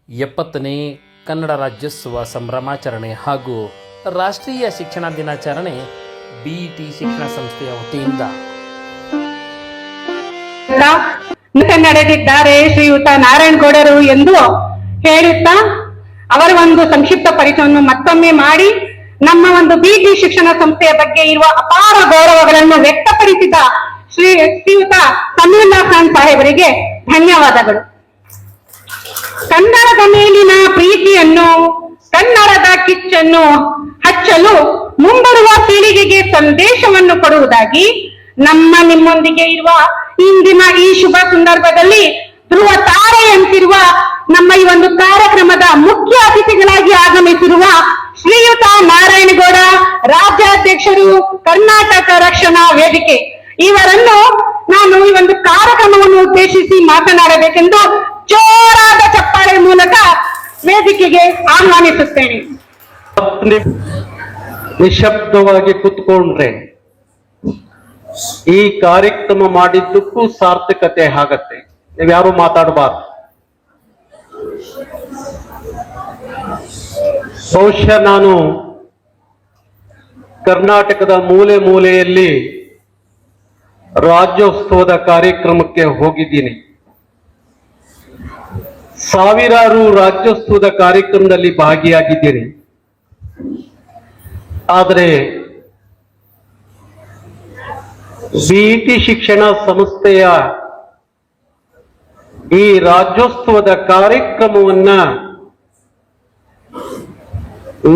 70ನೇ ಕನ್ನಡ ರಾಜ್ಯೋತ್ಸವ ಸಂಭ್ರಮಾಚರಣೆ ಹಾಗೂ ರಾಷ್ಟ್ರೀಯ ಶಿಕ್ಷಣ ದಿನಾಚರಣೆ ಬಿಇಟಿ ಶಿಕ್ಷಣ ಸಂಸ್ಥೆಯ ವತಿಯಿಂದ ನಡೆದಿದ್ದಾರೆ ಶ್ರೀಯುತ ನಾರಾಯಣಗೌಡರು ಎಂದು ಹೇಳುತ್ತಾ ಅವರ ಒಂದು ಸಂಕ್ಷಿಪ್ತ ಪರಿಚಯವನ್ನು ಮತ್ತೊಮ್ಮೆ ಮಾಡಿ ನಮ್ಮ ಒಂದು ಬಿಇಟಿ ಶಿಕ್ಷಣ ಸಂಸ್ಥೆಯ ಬಗ್ಗೆ ಇರುವ ಅಪಾರ ಗೌರವಗಳನ್ನು ವ್ಯಕ್ತಪಡಿಸಿದ ಶ್ರೀಯುತ ಸಮೀರ್ನಾ ಖಾನ್ ಸಾಹೇಬರಿಗೆ ಧನ್ಯವಾದಗಳು. ಕನ್ನಡದ ಮೇಲಿನ ಪ್ರೀತಿಯನ್ನು, ಕನ್ನಡದ ಕಿಚ್ಚನ್ನು ಹಚ್ಚಲು ಮುಂಬರುವ ಪೀಳಿಗೆಗೆ ಸಂದೇಶವನ್ನು ಕೊಡುವುದಾಗಿ ನಿಮ್ಮೊಂದಿಗೆ ಇರುವ ಇಂದಿನ ಈ ಶುಭ ಸಂದರ್ಭದಲ್ಲಿ ಧ್ರುವ ತಾರೆಯಂತಿರುವ ನಮ್ಮ ಈ ಒಂದು ಕಾರ್ಯಕ್ರಮದ ಮುಖ್ಯ ಅತಿಥಿಗಳಾಗಿ ಆಗಮಿಸಿರುವ ಶ್ರೀಯುತ ನಾರಾಯಣಗೌಡ, ರಾಜ್ಯಾಧ್ಯಕ್ಷರು, ಕರ್ನಾಟಕ ರಕ್ಷಣಾ ವೇದಿಕೆ, ಇವರನ್ನು ನಾನು ಈ ಒಂದು ಕಾರ್ಯಕ್ರಮವನ್ನು ಉದ್ದೇಶಿಸಿ ಮಾತನಾಡಬೇಕೆಂದು ಜೋರಾದ ಚಪ್ಪಾಳೆ ಮೂಲಕ ವೇದಿಕೆಗೆ ಆಹ್ವಾನಿಸುತ್ತೇನೆ. ನಿಶಬ್ದವಾಗಿ ಕುತ್ಕೊಂಡ್ರೆ ಈ ಕಾರ್ಯಕ್ರಮ ಮಾಡಿದ್ದಕ್ಕೂ ಸಾರ್ಥಕತೆ ಆಗತ್ತೆ. ನೀವ್ಯಾರು ಮಾತಾಡಬಾರ್ದು. ಬಹುಶಃ ನಾನು ಕರ್ನಾಟಕದ ಮೂಲೆ ಮೂಲೆಯಲ್ಲಿ ರಾಜ್ಯೋತ್ಸವದ ಕಾರ್ಯಕ್ರಮಕ್ಕೆ ಹೋಗಿದ್ದೀನಿ. ಸಾವಿರಾರು ರಾಜ್ಯೋತ್ಸವದ ಕಾರ್ಯಕ್ರಮದಲ್ಲಿ ಭಾಗಿಯಾಗಿದ್ದೀನಿ. ಆದರೆ ಬಿಇಟಿ ಶಿಕ್ಷಣ ಸಂಸ್ಥೆಯ ಈ ರಾಜ್ಯೋತ್ಸವದ ಕಾರ್ಯಕ್ರಮವನ್ನ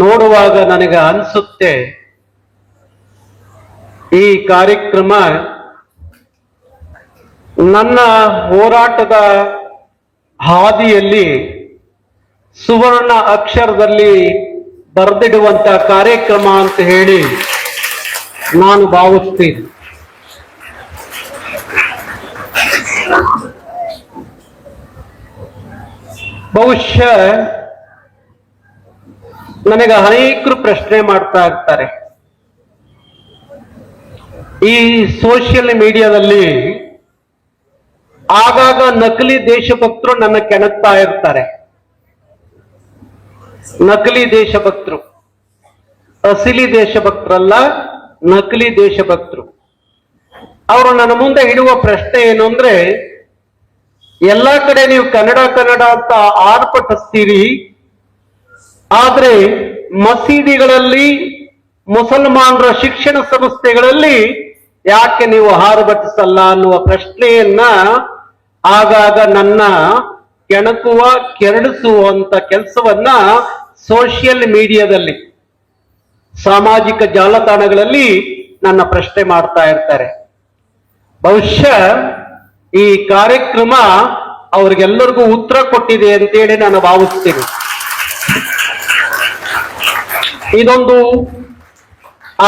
ನೋಡುವಾಗ ನನಗೆ ಅನಿಸುತ್ತೆ, ಈ ಕಾರ್ಯಕ್ರಮ ನನ್ನ ಹೋರಾಟದ ಹಾದಿಯಲ್ಲಿ ಸುವರ್ಣ ಅಕ್ಷರದಲ್ಲಿ ಬರೆದಿಡುವಂತ ಕಾರ್ಯಕ್ರಮ ಅಂತ ಹೇಳಿ ನಾನು ಭಾವಿಸ್ತೀನಿ. ಬಹುಶಃ ನನಗೆ ಅನೇಕರು ಪ್ರಶ್ನೆ ಮಾಡ್ತಾ ಇರ್ತಾರೆ. ಈ ಸೋಷಿಯಲ್ ಮೀಡಿಯಾದಲ್ಲಿ ಆಗಾಗ ನಕಲಿ ದೇಶಭಕ್ತರು ನನ್ನ ಕೆಣಕ್ತಾ ಇರ್ತಾರೆ. ನಕಲಿ ದೇಶಭಕ್ತರು, ಅಸಲಿ ದೇಶಭಕ್ತರಲ್ಲ, ನಕಲಿ ದೇಶಭಕ್ತರು. ಅವರು ನನ್ನ ಮುಂದೆ ಇಡುವ ಪ್ರಶ್ನೆ ಏನು ಅಂದ್ರೆ, ಎಲ್ಲಾ ಕಡೆ ನೀವು ಕನ್ನಡ ಕನ್ನಡ ಅಂತ ಆರ್ಭಟಿಸ್ತೀರಿ, ಆದ್ರೆ ಮಸೀದಿಗಳಲ್ಲಿ, ಮುಸಲ್ಮಾನರ ಶಿಕ್ಷಣ ಸಂಸ್ಥೆಗಳಲ್ಲಿ ಯಾಕೆ ನೀವು ಆರ್ಭಟಿಸಲ್ಲ ಅನ್ನುವ ಪ್ರಶ್ನೆಯನ್ನ ಆಗಾಗ ನನ್ನ ಕೆಣಕುವ, ಕೆರಳಿಸುವಂತ ಕೆಲಸವನ್ನ ಸೋಷಿಯಲ್ ಮೀಡಿಯಾದಲ್ಲಿ, ಸಾಮಾಜಿಕ ಜಾಲತಾಣಗಳಲ್ಲಿ ನನ್ನ ಪ್ರಶ್ನೆ ಮಾಡ್ತಾ ಇರ್ತಾರೆ. ಬಹುಶಃ ಈ ಕಾರ್ಯಕ್ರಮ ಅವ್ರಿಗೆಲ್ಲರಿಗೂ ಉತ್ತರ ಕೊಟ್ಟಿದೆ ಅಂತೇಳಿ ನಾನು ಭಾವಿಸ್ತೀನಿ. ಇದೊಂದು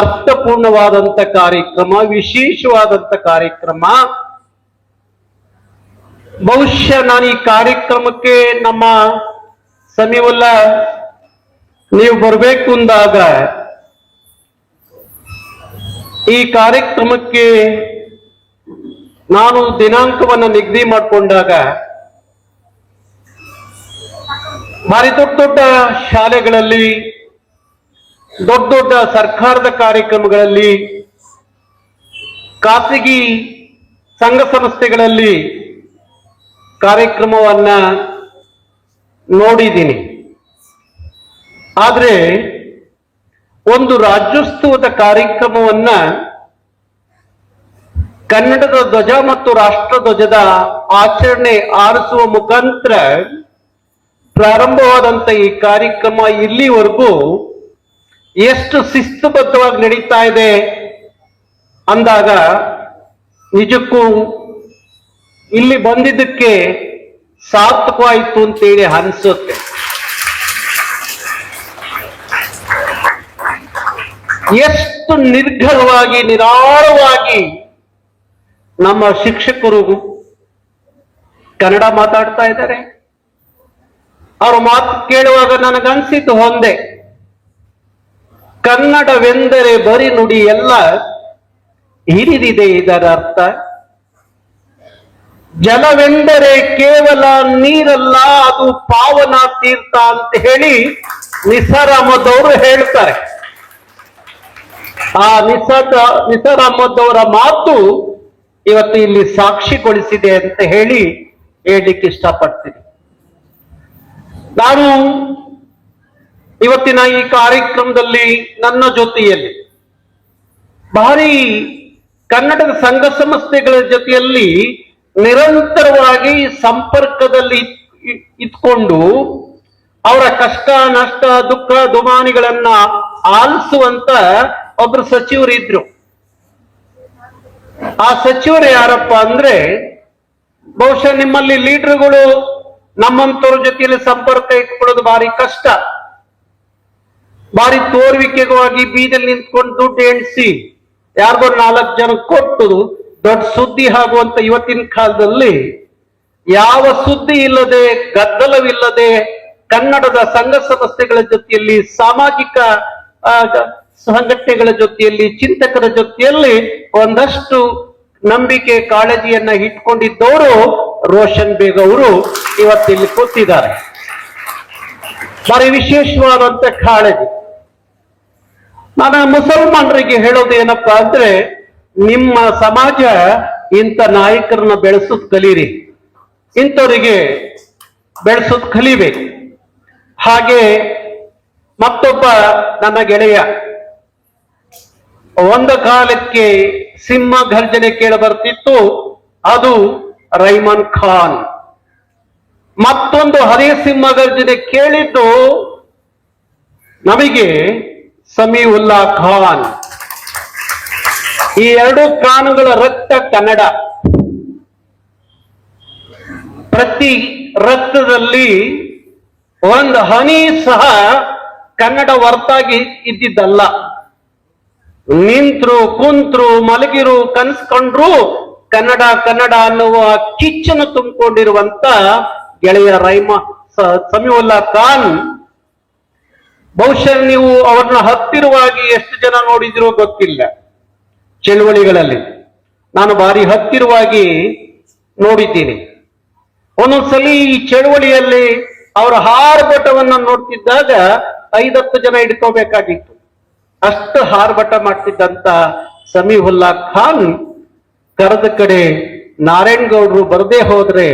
ಅರ್ಥಪೂರ್ಣವಾದಂತ ಕಾರ್ಯಕ್ರಮ, ವಿಶೇಷವಾದಂತ ಕಾರ್ಯಕ್ರಮ. ಬಹುಶಃ ನಾನು ಈ ಕಾರ್ಯಕ್ರಮಕ್ಕೆ ನಮ್ಮ ಸಮೀವುಲ್ಲಾ ನೀವು ಬರಬೇಕು ಅಂದಾಗ ಈ ಕಾರ್ಯಕ್ರಮಕ್ಕೆ ನಾನು ದಿನಾಂಕವನ್ನು ನಿಗದಿ ಮಾಡಿಕೊಂಡಾಗ ಭಾರಿ ದೊಡ್ಡ ದೊಡ್ಡ ಶಾಲೆಗಳಲ್ಲಿ, ದೊಡ್ಡ ದೊಡ್ಡ ಸರ್ಕಾರದ ಕಾರ್ಯಕ್ರಮಗಳಲ್ಲಿ, ಖಾಸಗಿ ಸಂಘ ಸಂಸ್ಥೆಗಳಲ್ಲಿ ಕಾರ್ಯಕ್ರಮವನ್ನ ನೋಡಿದ್ದೀನಿ. ಆದ್ರೆ ಒಂದು ರಾಜ್ಯೋತ್ಸವದ ಕಾರ್ಯಕ್ರಮವನ್ನ ಕನ್ನಡದ ಧ್ವಜ ಮತ್ತು ರಾಷ್ಟ್ರ ಧ್ವಜದ ಆಚರಣೆ ಆರಿಸುವ ಮುಖಾಂತರ ಪ್ರಾರಂಭವಾದಂತ ಈ ಕಾರ್ಯಕ್ರಮ ಇಲ್ಲಿವರೆಗೂ ಎಷ್ಟು ಶಿಸ್ತುಬದ್ಧವಾಗಿ ನಡೀತಾ ಇದೆ ಅಂದಾಗ ನಿಜಕ್ಕೂ ಇಲ್ಲಿ ಬಂದಿದ್ದಕ್ಕೆ ಸಾರ್ಥಕವಾಯಿತು ಅಂತೇಳಿ ಅನ್ಸುತ್ತೆ. ಎಷ್ಟು ನಿರ್ಘರವಾಗಿ, ನಿರಾಳವಾಗಿ ನಮ್ಮ ಶಿಕ್ಷಕರು ಕನ್ನಡ ಮಾತಾಡ್ತಾ ಇದ್ದಾರೆ. ಅವ್ರ ಮಾತು ಕೇಳುವಾಗ ನನಗನ್ಸಿದ್ದು ಒಂದೇ, ಕನ್ನಡವೆಂದರೆ ಬರಿ ನುಡಿ ಎಲ್ಲ ಹಿರಿದಿದೆ ಇದರ ಅರ್ಥ. ಜಲವೆಂದರೆ ಕೇವಲ ನೀರಲ್ಲ, ಅದು ಪಾವನ ತೀರ್ಥ ಅಂತ ಹೇಳಿ ನಿಸಾರ್ ಅಹಮದ್ ಅವರು ಹೇಳ್ತಾರೆ. ಆ ನಿಸಾರ್ ಅಹಮದ್ ಅವರ ಮಾತು ಇವತ್ತು ಇಲ್ಲಿ ಸಾಕ್ಷಿಗೊಳಿಸಿದೆ ಅಂತ ಹೇಳಲಿಕ್ಕೆ ಇಷ್ಟಪಡ್ತೀನಿ. ನಾನು ಇವತ್ತಿನ ಈ ಕಾರ್ಯಕ್ರಮದಲ್ಲಿ ನನ್ನ ಜೊತೆಯಲ್ಲಿ ಭಾರಿ ಕನ್ನಡದ ಸಂಘ ಸಂಸ್ಥೆಗಳ ಜೊತೆಯಲ್ಲಿ ನಿರಂತರವಾಗಿ ಸಂಪರ್ಕದಲ್ಲಿ ಇಟ್ಕೊಂಡು ಅವರ ಕಷ್ಟ ನಷ್ಟ ದುಃಖ ದುಮಾನಿಗಳನ್ನ ಆಲಿಸುವಂತ ಒಬ್ರು ಸಚಿವರು ಇದ್ರು. ಆ ಸಚಿವರು ಯಾರಪ್ಪ ಅಂದ್ರೆ, ಬಹುಶಃ ನಿಮ್ಮಲ್ಲಿ ಲೀಡರ್ಗಳು ನಮ್ಮಂತವ್ರ ಜೊತೆಯಲ್ಲಿ ಸಂಪರ್ಕ ಇಟ್ಕೊಳ್ಳೋದು ಭಾರಿ ಕಷ್ಟ. ಭಾರಿ ತೋರ್ವಿಕೆಗಾಗಿ ಬೀದಲ್ಲಿ ನಿಂತ್ಕೊಂಡು ದುಡ್ಡು ಎಣಿಸಿ ಯಾರಿಗೋ 4 ಜನ ಕೊಟ್ಟು ದೊಡ್ಡ ಸುದ್ದಿ ಆಗುವಂತ ಇವತ್ತಿನ ಕಾಲದಲ್ಲಿ ಯಾವ ಸುದ್ದಿ ಇಲ್ಲದೆ, ಗದ್ದಲವಿಲ್ಲದೆ ಕನ್ನಡದ ಸಂಘ ಸಂಸ್ಥೆಗಳ ಜೊತೆಯಲ್ಲಿ, ಸಾಮಾಜಿಕ ಸಂಘಟನೆಗಳ ಜೊತೆಯಲ್ಲಿ, ಚಿಂತಕರ ಜೊತೆಯಲ್ಲಿ ಒಂದಷ್ಟು ನಂಬಿಕೆ ಕಾಳಜಿಯನ್ನ ಇಟ್ಕೊಂಡಿದ್ದವರು ರೋಷನ್ ಬೇಗ್ ಅವರು ಇವತ್ತಿಲ್ಲಿ ಕೂತಿದ್ದಾರೆ. ಭಾರಿ ವಿಶೇಷವಾದಂತ ಕಾಳಜಿ. ನಾನು ಮುಸಲ್ಮಾನರಿಗೆ ಹೇಳೋದು ಏನಪ್ಪಾ ಅಂದ್ರೆ, ನಿಮ್ಮ ಸಮಾಜ ಇಂಥ ನಾಯಕರನ್ನ ಬೆಳೆಸೋದ್ ಕಲೀರಿ, ಇಂಥವರಿಗೆ ಬೆಳೆಸೋದ್ ಕಲಿಬೇಕು. ಹಾಗೆ ಮತ್ತೊಬ್ಬ ನನ್ನ ಗೆಳೆಯ, ಒಂದು ಕಾಲಕ್ಕೆ ಸಿಂಹ ಗರ್ಜನೆ ಕೇಳ ಬರ್ತಿತ್ತು, ಅದು ರೈಮನ್ ಖಾನ್. ಮತ್ತೊಂದು ಅದೇ ಸಿಂಹ ಗರ್ಜನೆ ಕೇಳಿದ್ದು ನಮಗೆ ಸಮೀವುಲ್ಲಾ ಖಾನ್. ಈ 2 ಖಾನ್ಗಳ ರಕ್ತ ಕನ್ನಡ. ಪ್ರತಿ ರಕ್ತದಲ್ಲಿ ಒಂದು ಹನಿ ಸಹ ಕನ್ನಡ ಹೊರತಾಗಿ ಇದ್ದಿದ್ದಲ್ಲ. ನಿಂತ್ರು, ಕುಂತ್ರು, ಮಲಗಿರು, ಕನ್ಸ್ಕೊಂಡ್ರು ಕನ್ನಡ ಕನ್ನಡ ಅನ್ನುವ ಕಿಚ್ಚನ್ನು ತುಂಬಿಕೊಂಡಿರುವಂತ ಗೆಳೆಯ ಸಮೀವುಲ್ಲಾ ಖಾನ್. ಬಹುಶಃ ನೀವು ಅವ್ರನ್ನ ಹತ್ತಿರವಾಗಿ ಎಷ್ಟು ಜನ ನೋಡಿದಿರೋ ಗೊತ್ತಿಲ್ಲ. ಚಳುವಳಿಗಳಲ್ಲಿ ನಾನು ಭಾರಿ ಹತ್ತಿರವಾಗಿ ನೋಡಿದ್ದೀನಿ. ಒಂದೊಂದ್ಸಲಿ ಈ ಚಳುವಳಿಯಲ್ಲಿ ಅವರ ಹಾರ್ಭಟವನ್ನ ನೋಡ್ತಿದ್ದಾಗ 5-10 ಜನ ಹಿಡ್ಕೋಬೇಕಾಗಿತ್ತು. ಅಷ್ಟು ಹಾರ್ಭಟ ಮಾಡ್ತಿದ್ದಂತ ಸಮೀವುಲ್ಲಾ ಖಾನ್ ಕರೆದ ಕಡೆ ನಾರಾಯಣಗೌಡರು ಬರದೇ ಹೋದ್ರೆ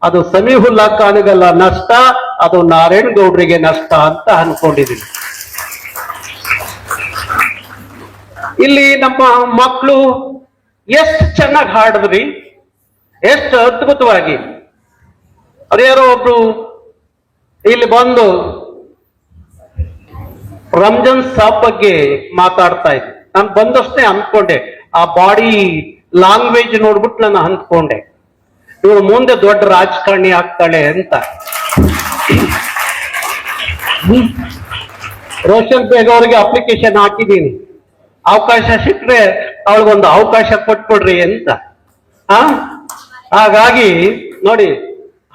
ಅದು ಸಮೀವುಲ್ಲಾ ಖಾನ್ಗಲ್ಲ ನಷ್ಟ, ಅದು ನಾರಾಯಣಗೌಡರಿಗೆ ನಷ್ಟ ಅಂತ ಅನ್ಕೊಂಡಿದ್ದೀನಿ. ಇಲ್ಲಿ ನಮ್ಮ ಮಕ್ಕಳು ಎಷ್ಟು ಚೆನ್ನಾಗಿ ಹಾಡಿದ್ರಿ, ಎಷ್ಟು ಅದ್ಭುತವಾಗಿ. ಅದ್ಯಾರೋ ಒಬ್ರು ಇಲ್ಲಿ ಬಂದು ರಂಜಾನ್ ಸಾಬ್ ಬಗ್ಗೆ ಮಾತಾಡ್ತಾ ಇದ್ದೆ. ನಾನು ಬಂದಷ್ಟೇ ಅಂದ್ಕೊಂಡೆ, ಆ ಬಾಡಿ ಲ್ಯಾಂಗ್ವೇಜ್ ನೋಡ್ಬಿಟ್ಟು ನಾನು ಅಂದ್ಕೊಂಡೆ ಇವಳು ಮುಂದೆ ದೊಡ್ಡ ರಾಜಕಾರಣಿ ಆಗ್ತಾಳೆ ಅಂತ. ರೋಷನ್ ಬೇಗ್ ಅವರಿಗೆ ಅಪ್ಲಿಕೇಶನ್ ಹಾಕಿದ್ದೀನಿ, ಅವಕಾಶ ಸಿಕ್ಕರೆ ಅವಳಿಗೊಂದು ಅವಕಾಶ ಕೊಟ್ಕೊಡ್ರಿ ಅಂತ. ಹಾಗಾಗಿ ನೋಡಿ,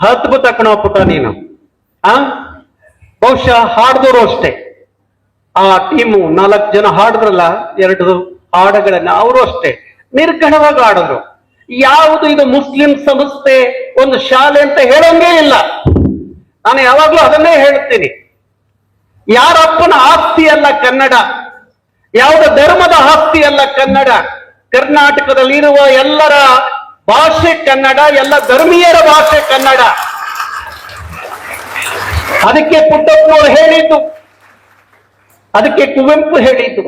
ಅದ್ಭುತ ಕಣೋ ಪುಟ ನೀನು. ಬಹುಶಃ ಹಾಡ್ದವರು ಅಷ್ಟೇ, ಆ ಟೀಮು 4 ಜನ ಹಾಡಿದ್ರಲ್ಲ 2 ಹಾಡುಗಳನ್ನ, ಅವರು ಅಷ್ಟೇ ನಿರ್ಗಣವಾಗಿ ಆಡಿದ್ರು. ಯಾವುದು ಇದು ಮುಸ್ಲಿಂ ಸಂಸ್ಥೆ, ಒಂದು ಶಾಲೆ ಅಂತ ಹೇಳೋಂಗೇ ಇಲ್ಲ. ನಾನು ಯಾವಾಗ್ಲೂ ಅದನ್ನೇ ಹೇಳ್ತೀನಿ. ಯಾರಪ್ಪನ ಆಸ್ತಿ ಅಲ್ಲ ಕನ್ನಡ, ಯಾವುದ ಧರ್ಮದ ಆಸ್ತಿ ಅಲ್ಲ ಕನ್ನಡ. ಕರ್ನಾಟಕದಲ್ಲಿರುವ ಎಲ್ಲರ ಭಾಷೆ ಕನ್ನಡ, ಎಲ್ಲ ಧರ್ಮೀಯರ ಭಾಷೆ ಕನ್ನಡ. ಅದಕ್ಕೆ ಪುಟ್ಟಪ್ಪನವರು ಹೇಳಿದ್ದು, ಅದಕ್ಕೆ ಕುವೆಂಪು ಹೇಳಿದ್ದು,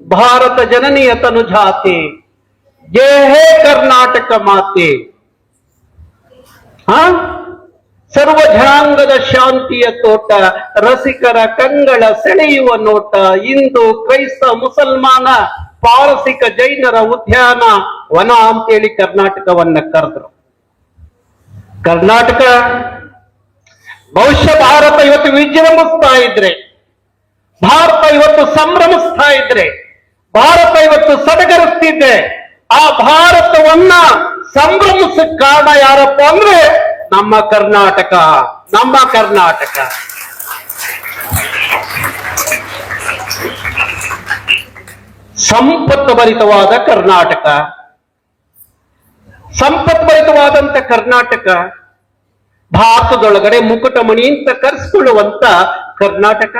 ಭಾರತ ಜನನಿಯ ತನುಜಾತೆ ಜಯ ಹೇ ಕರ್ನಾಟಕ ಮಾತೆ. ಸರ್ವ ಜನಾಂಗದ ಶಾಂತಿಯ ತೋಟ, ರಸಿಕರ ಕಂಗಳ ಸೆಳೆಯುವ ನೋಟ, ಹಿಂದೂ ಕ್ರೈಸ್ತ ಮುಸಲ್ಮಾನ ಪಾರಸಿಕ ಜೈನರ ಉದ್ಯಾನ ವನ ಅಂತೇಳಿ ಕರ್ನಾಟಕವನ್ನ ಕರೆದ್ರು. ಕರ್ನಾಟಕ ಬಹುಶಃ ಭಾರತ ಇವತ್ತು ವಿಜೃಂಭಿಸ್ತಾ ಇದ್ರೆ, ಭಾರತ ಇವತ್ತು ಸಂಭ್ರಮಿಸ್ತಾ ಇದ್ರೆ, ಭಾರತ ಇವತ್ತು ಸಡಗರಿಸ್ತಿದ್ರೆ, ಆ ಭಾರತವನ್ನ ಸಂಭ್ರಮಿಸಕ್ ಕಾರಣ ಯಾರಪ್ಪ ಅಂದ್ರೆ ನಮ್ಮ ಕರ್ನಾಟಕ. ನಮ್ಮ ಕರ್ನಾಟಕ ಸಂಪತ್ತು ಭರಿತವಾದ ಕರ್ನಾಟಕ, ಸಂಪದ್ಭರಿತವಾದಂತ ಕರ್ನಾಟಕ, ಭಾರತದೊಳಗಡೆ ಮುಕುಟಮಣಿ ಅಂತ ಕರೆಸಿಕೊಳ್ಳುವಂತ ಕರ್ನಾಟಕ,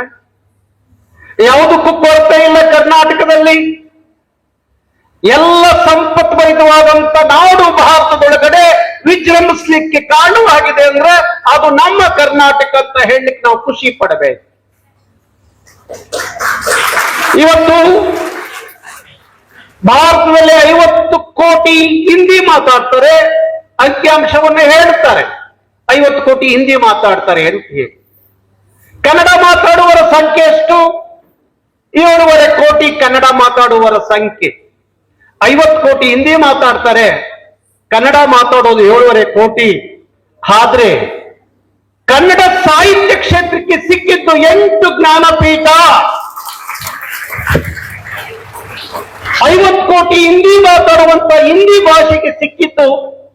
ಯಾವುದಕ್ಕೂ ಕೊರತೆ ಇಲ್ಲ ಕರ್ನಾಟಕದಲ್ಲಿ. ಎಲ್ಲ ಸಂಪತ್ಭರಿತವಾದಂತ ನಾಡು ಭಾರತದೊಳಗಡೆ ವಿಜೃಂಭಿಸ್ಲಿಕ್ಕೆ ಕಾರಣವಾಗಿದೆ ಅಂದ್ರೆ ಅದು ನಮ್ಮ ಕರ್ನಾಟಕ ಅಂತ ಹೇಳಲಿಕ್ಕೆ ನಾವು ಖುಷಿ ಪಡಬೇಕು. ಇವತ್ತು ಭಾರತದಲ್ಲಿ 50 ಕೋಟಿ ಹಿಂದಿ ಮಾತಾಡ್ತಾರೆ, ಅಂಕಿಅಂಶವನ್ನು ಹೇಳ್ತಾರೆ. 50 ಕೋಟಿ ಹಿಂದಿ ಮಾತಾಡ್ತಾರೆ ಅಂತ ಹೇಳಿ. ಕನ್ನಡ ಮಾತಾಡುವವರ ಸಂಖ್ಯೆ ಎಷ್ಟು? 7.5 ಕೋಟಿ ಕನ್ನಡ ಮಾತಾಡುವವರ ಸಂಖ್ಯೆ. 50 ಕೋಟಿ ಹಿಂದಿ ಮಾತಾಡ್ತಾರೆ, ಕನ್ನಡ ಮಾತಾಡೋದು 7.5 ಕೋಟಿ. ಆದ್ರೆ ಕನ್ನಡ ಸಾಹಿತ್ಯ ಕ್ಷೇತ್ರಕ್ಕೆ ಸಿಕ್ಕಿದ್ದು 8 ಜ್ಞಾನಪೀಠ. 50 ಕೋಟಿ ಹಿಂದಿ ಮಾತಾಡುವಂತ ಹಿಂದಿ ಭಾಷೆಗೆ ಸಿಕ್ಕಿದ್ದು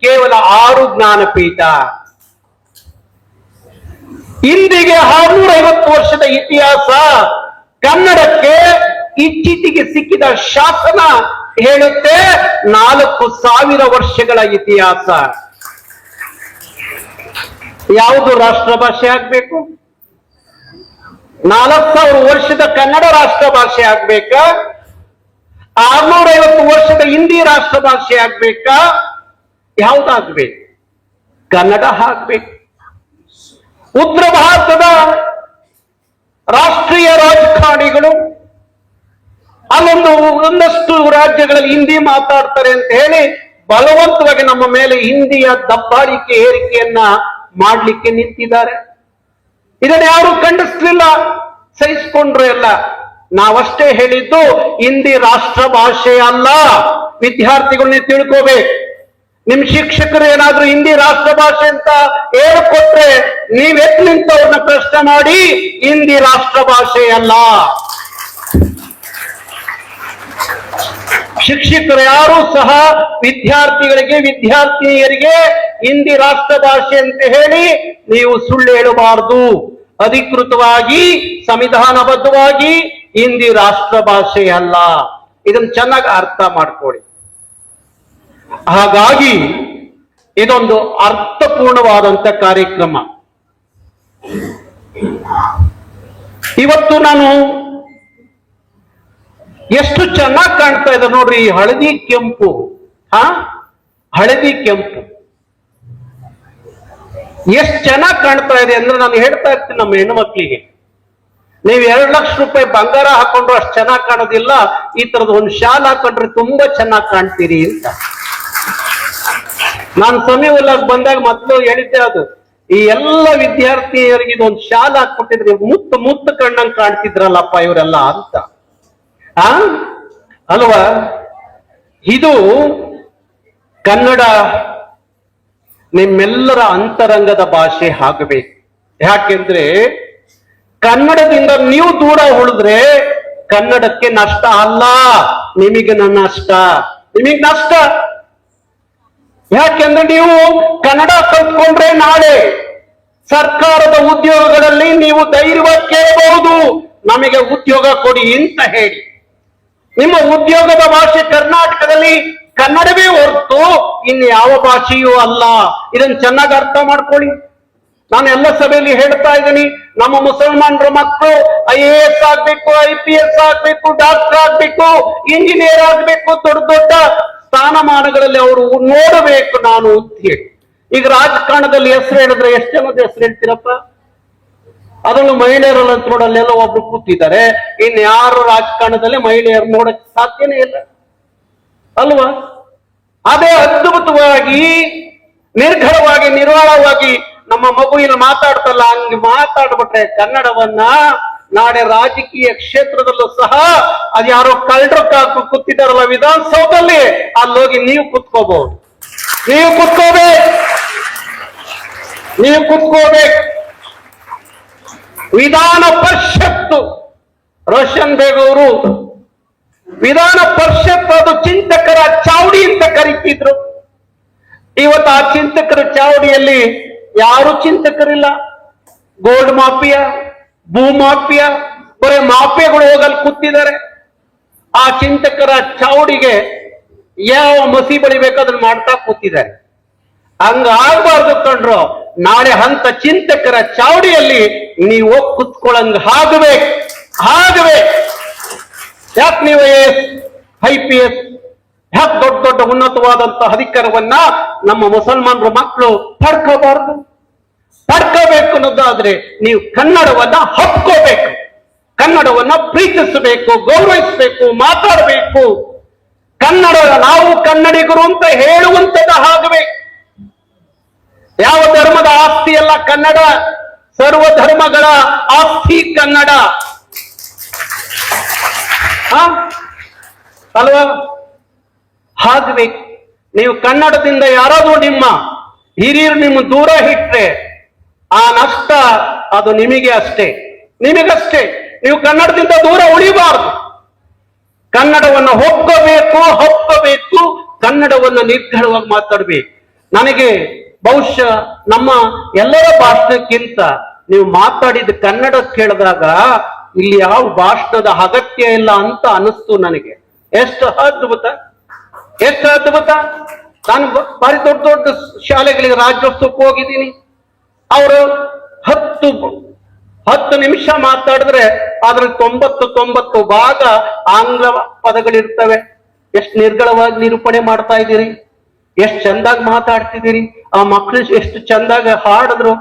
ಕೇವಲ 6 ಜ್ಞಾನಪೀಠ. ಹಿಂದಿಗೆ 650 ವರ್ಷದ ಇತಿಹಾಸ. ಕನ್ನಡಕ್ಕೆ ಇತ್ತೀಚೆಗೆ ಸಿಕ್ಕಿದ ಶಾಸನ ಹೇಳುತ್ತೆ 4000 ವರ್ಷಗಳ ಇತಿಹಾಸ. ಯಾವುದು ರಾಷ್ಟ್ರ ಭಾಷೆ ಆಗ್ಬೇಕು? 4000 ವರ್ಷದ ಕನ್ನಡ ರಾಷ್ಟ್ರ ಭಾಷೆ ಆಗ್ಬೇಕಾ? 650 ವರ್ಷದ ಹಿಂದಿ ರಾಷ್ಟ್ರ ಭಾಷೆ ಆಗ್ಬೇಕಾ? ಯಾವ್ದಾಗ್ಬೇಕು? ಕನ್ನಡ ಆಗ್ಬೇಕು. ಉತ್ತರ ಭಾರತದ ರಾಷ್ಟ್ರೀಯ ರಾಜಕಾರಣಿಗಳು ಒಂದಷ್ಟು ರಾಜ್ಯಗಳಲ್ಲಿ ಹಿಂದಿ ಮಾತಾಡ್ತಾರೆ ಅಂತ ಹೇಳಿ ಬಲವಂತವಾಗಿ ನಮ್ಮ ಮೇಲೆ ಹಿಂದಿಯ ದಬ್ಬಾಳಿಕೆ ಏರಿಕೆಯನ್ನ ಮಾಡ್ಲಿಕ್ಕೆ ನಿಂತಿದ್ದಾರೆ. ಇದನ್ನ ಯಾರು ಖಂಡಿಸ್ಲಿಲ್ಲ, ಸಹಿಸಿಕೊಂಡ್ರು ಎಲ್ಲ. ನಾವಷ್ಟೇ ಹೇಳಿದ್ದು ಹಿಂದಿ ರಾಷ್ಟ್ರ ಭಾಷೆ ಅಲ್ಲ. ವಿದ್ಯಾರ್ಥಿಗಳನ್ನ ತಿಳ್ಕೋಬೇಕು. ನಿಮ್ ಶಿಕ್ಷಕರು ಏನಾದ್ರೂ ಹಿಂದಿ ರಾಷ್ಟ್ರ ಭಾಷೆ ಅಂತ ಹೇಳ್ಕೊಟ್ರೆ ನೀವೆತ್ ನಿಂತವ್ರನ್ನ ಪ್ರಶ್ನೆ ಮಾಡಿ, ಹಿಂದಿ ರಾಷ್ಟ್ರ ಭಾಷೆ ಅಲ್ಲ. ಶಿಕ್ಷಕರು ಯಾರು ಸಹ ವಿದ್ಯಾರ್ಥಿಗಳಿಗೆ ವಿದ್ಯಾರ್ಥಿನಿಯರಿಗೆ ಹಿಂದಿ ರಾಷ್ಟ್ರ ಭಾಷೆ ಅಂತ ಹೇಳಿ ನೀವು ಸುಳ್ಳು ಹೇಳಬಾರದು. ಅಧಿಕೃತವಾಗಿ ಸಂವಿಧಾನಬದ್ಧವಾಗಿ ಹಿಂದಿ ರಾಷ್ಟ್ರ ಭಾಷೆ ಅಲ್ಲ. ಇದನ್ನು ಚೆನ್ನಾಗಿ ಅರ್ಥ ಮಾಡ್ಕೊಳ್ಳಿ. ಹಾಗಾಗಿ ಇದೊಂದು ಅರ್ಥಪೂರ್ಣವಾದಂತ ಕಾರ್ಯಕ್ರಮ. ಇವತ್ತು ನಾನು ಎಷ್ಟು ಚೆನ್ನಾಗಿ ಕಾಣ್ತಾ ಇದೆ ನೋಡ್ರಿ, ಈ ಹಳದಿ ಕೆಂಪು. ಹಳದಿ ಕೆಂಪು ಎಷ್ಟು ಚೆನ್ನಾಗಿ ಕಾಣ್ತಾ ಇದೆ ಅಂದ್ರೆ ನಾನು ಹೇಳ್ತಾ ಇರ್ತೀನಿ ನಮ್ಮ ಹೆಣ್ಣು ಮಕ್ಕಳಿಗೆ, ನೀವು 2 ಲಕ್ಷ ರೂಪಾಯಿ ಬಂಗಾರ ಹಾಕೊಂಡ್ರು ಅಷ್ಟು ಚೆನ್ನಾಗಿ ಕಾಣೋದಿಲ್ಲ, ಈ ತರದ ಒಂದು ಶಾಲ್ ಹಾಕೊಂಡ್ರೆ ತುಂಬಾ ಚೆನ್ನಾಗಿ ಕಾಣ್ತೀರಿ ಅಂತ. ನಾನು ಸಮೀಪಲ್ಲಾಗ ಬಂದಾಗ ಮೊದಲು ಹೇಳಿದ್ದೆ ಅದು. ಈ ಎಲ್ಲ ವಿದ್ಯಾರ್ಥಿಯರಿಗೆ ಇದೊಂದು ಶಾಲ್ ಹಾಕ್ಬಿಟ್ಟಿದ್ರೆ ಮುತ್ತು ಕಣ್ಣಂಗ್ ಕಾಣ್ತಿದ್ರಲ್ಲಪ್ಪ ಇವರೆಲ್ಲ ಅಂತ. ಅಲ್ವಾ? ಇದು ಕನ್ನಡ ನಿಮ್ಮೆಲ್ಲರ ಅಂತರಂಗದ ಭಾಷೆ ಆಗಬೇಕು. ಯಾಕೆಂದ್ರೆ ಕನ್ನಡದಿಂದ ನೀವು ದೂರ ಉಳಿದ್ರೆ ಕನ್ನಡಕ್ಕೆ ನಷ್ಟ ಅಲ್ಲ, ನಿಮಗೆ ನಷ್ಟ. ನಿಮಗೆ ನಷ್ಟ. ಯಾಕೆಂದ್ರೆ ನೀವು ಕನ್ನಡ ಕಲ್ತ್ಕೊಂಡ್ರೆ ನಾಳೆ ಸರ್ಕಾರದ ಉದ್ಯೋಗಗಳಲ್ಲಿ ನೀವು ಧೈರ್ಯವಾಗಿ ಕೇಳಬಹುದು, ನಮಗೆ ಉದ್ಯೋಗ ಕೊಡಿ ಅಂತ ಹೇಳಿ. ನಿಮ್ಮ ಉದ್ಯೋಗದ ಭಾಷೆ ಕರ್ನಾಟಕದಲ್ಲಿ ಕನ್ನಡವೇ ಹೊರತು ಇನ್ನು ಯಾವ ಭಾಷೆಯೂ ಅಲ್ಲ. ಇದನ್ನು ಚೆನ್ನಾಗಿ ಅರ್ಥ ಮಾಡ್ಕೊಳ್ಳಿ. ನಾನು ಎಲ್ಲ ಸಭೆಯಲ್ಲಿ ಹೇಳ್ತಾ ಇದ್ದೀನಿ, ನಮ್ಮ ಮುಸಲ್ಮಾನರ ಮಕ್ಕಳು IAS ಆಗ್ಬೇಕು, IPS ಆಗ್ಬೇಕು, ಡಾಕ್ಟರ್ ಆಗ್ಬೇಕು, ಇಂಜಿನಿಯರ್ ಆಗ್ಬೇಕು, ದೊಡ್ಡ ದೊಡ್ಡ ಸ್ಥಾನಮಾನಗಳಲ್ಲಿ ಅವರು ನೋಡಬೇಕು ನಾನು ಅಂತ ಹೇಳಿ. ಈಗ ರಾಜಕಾರಣದಲ್ಲಿ ಹೆಸರು ಹೇಳಿದ್ರೆ ಎಷ್ಟು ಜನದ ಹೆಸರು ಹೇಳ್ತೀರಪ್ಪ? ಅದನ್ನು ಮಹಿಳೆಯರಲ್ಲ ನೋಡಲ್ಲೆಲ್ಲ ಒಬ್ರು ಕೂತಿದ್ದಾರೆ. ಇನ್ಯಾರು ರಾಜಕಾರಣದಲ್ಲಿ ಮಹಿಳೆಯರು ನೋಡಕ್ ಸಾಧ್ಯನೇ ಇಲ್ಲ ಅಲ್ವಾ? ಅದೇ ಅದ್ಭುತವಾಗಿ ನಿರ್ಘರವಾಗಿ ನಿರ್ವಾಳವಾಗಿ ನಮ್ಮ ಮಗು ಇಲ್ಲಿ ಮಾತಾಡ್ತಲ್ಲ, ಹಂಗೆ ಮಾತಾಡ್ಬಿಟ್ರೆ ಕನ್ನಡವನ್ನ ನಾಳೆ ರಾಜಕೀಯ ಕ್ಷೇತ್ರದಲ್ಲೂ ಸಹ ಅದು ಯಾರೋ ಕಳ್ಳರು ಕೂತಿದಾರಲ್ಲ ವಿಧಾನಸೌಧದಲ್ಲಿ, ಅಲ್ಲೋಗಿ ನೀವು ಕುತ್ಕೋಬಹುದು. ನೀವು ಕುತ್ಕೋಬೇಕು. ವಿಧಾನ ಪರಿಷತ್ತು ರೋಷನ್ ಬೇಗ್ ಅವರು ವಿಧಾನ ಪರಿಷತ್ ಅದು ಚಿಂತಕರ ಚಾವಡಿ ಅಂತ ಕರೀತಿದ್ರು. ಇವತ್ತು ಆ ಚಿಂತಕರ ಚಾವಡಿಯಲ್ಲಿ ಯಾರು ಚಿಂತಕರಿಲ್ಲ. ಗೋಲ್ಡ್ ಮಾಫಿಯಾ, ಭೂ ಮಾಫಿಯಾ, ಬರೀ ಮಾಫಿಯಾಗಳು ಹೋಗಲ್ಲಿ ಕೂತಿದ್ದಾರೆ. ಆ ಚಿಂತಕರ ಚಾವಡಿಗೆ ಯಾವ ಮಸಿ ಬಳಿಬೇಕಾದ್ರೂ ಮಾಡ್ತಾ ಕೂತಿದ್ದಾರೆ. ಹಂಗ ಆಗ್ಬಾರ್ದು ಕಂಡ್ರು. ನಾಳೆ ಹಂತ ಚಿಂತಕರ ಚಾವಡಿಯಲ್ಲಿ ನೀವು ಹೋಗಿ ಕುತ್ಕೊಳ್ಳಂಗ ಆಗಬೇಕು. ಯಾಕೆ ನೀವು IPS ಯಾಕೆ ದೊಡ್ಡ ದೊಡ್ಡ ಉನ್ನತವಾದಂತಹ ಅಧಿಕಾರವನ್ನ ನಮ್ಮ ಮುಸಲ್ಮಾನರ ಮಕ್ಕಳು ಪಡ್ಕೋಬಾರ್ದು? ಪಡ್ಕೋಬೇಕು ಅನ್ನೋದಾದ್ರೆ ನೀವು ಕನ್ನಡವನ್ನ ಹಬ್ಕೋಬೇಕು, ಕನ್ನಡವನ್ನ ಪ್ರೀತಿಸಬೇಕು, ಗೌರವಿಸಬೇಕು, ಮಾತಾಡಬೇಕು. ಕನ್ನಡ ನಾವು ಕನ್ನಡಿಗರು ಅಂತ ಹೇಳುವಂತದ ಆಗಬೇಕು. ಯಾವ ಧರ್ಮದ ಆಸ್ತಿ ಅಲ್ಲ ಕನ್ನಡ, ಸರ್ವ ಧರ್ಮಗಳ ಆಸ್ತಿ ಕನ್ನಡ ಅಲ್ವಾ? ಆಗ್ಬೇಕು. ನೀವು ಕನ್ನಡದಿಂದ ಯಾರಾದ್ರೂ ನಿಮ್ಮ ಹಿರಿಯರು ನಿಮ್ಮ ದೂರ ಇಟ್ರೆ ಆ ನಷ್ಟ ಅದು ನಿಮಗಷ್ಟೇ. ನೀವು ಕನ್ನಡದಿಂದ ದೂರ ಉಳಿಬಾರದು. ಕನ್ನಡವನ್ನು ಹಬ್ಕೋಬೇಕು, ಕನ್ನಡವನ್ನು ನಿರ್ಧಾರವಾಗಿ ಮಾತಾಡ್ಬೇಕು. ನನಗೆ ಬಹುಶಃ ನಮ್ಮ ಎಲ್ಲರ ಭಾಷಣಕ್ಕಿಂತ ನೀವು ಮಾತಾಡಿದ ಕನ್ನಡ ಕೇಳಿದಾಗ ಇಲ್ಲಿ ಯಾವ ಭಾಷಣದ ಅಗತ್ಯ ಇಲ್ಲ ಅಂತ ಅನಿಸ್ತು ನನಗೆ. ಎಷ್ಟು ಅದ್ಭುತ. ನಾನು ಬಾರಿ ದೊಡ್ಡ ದೊಡ್ಡ ಶಾಲೆಗಳಿಗೆ ರಾಜ್ಯೋತ್ಸವಕ್ಕೆ ಹೋಗಿದ್ದೀನಿ. ಅವರು 10 ನಿಮಿಷ ಮಾತಾಡಿದ್ರೆ ಅದ್ರ 90 ಭಾಗ ಆಂಗ್ಲ ಪದಗಳಿರ್ತವೆ. ಎಷ್ಟು ನಿರ್ಗಳವಾಗಿ ನಿರೂಪಣೆ ಮಾಡ್ತಾ ಇದ್ದೀರಿ, ಎಷ್ಟು ಚಂದಾಗಿ ಮಾತಾಡ್ತಿದ್ದೀರಿ. ಆ ಮಕ್ಕಳು ಎಷ್ಟು ಚಂದಾಗಿ ಹಾಡಿದ್ರು.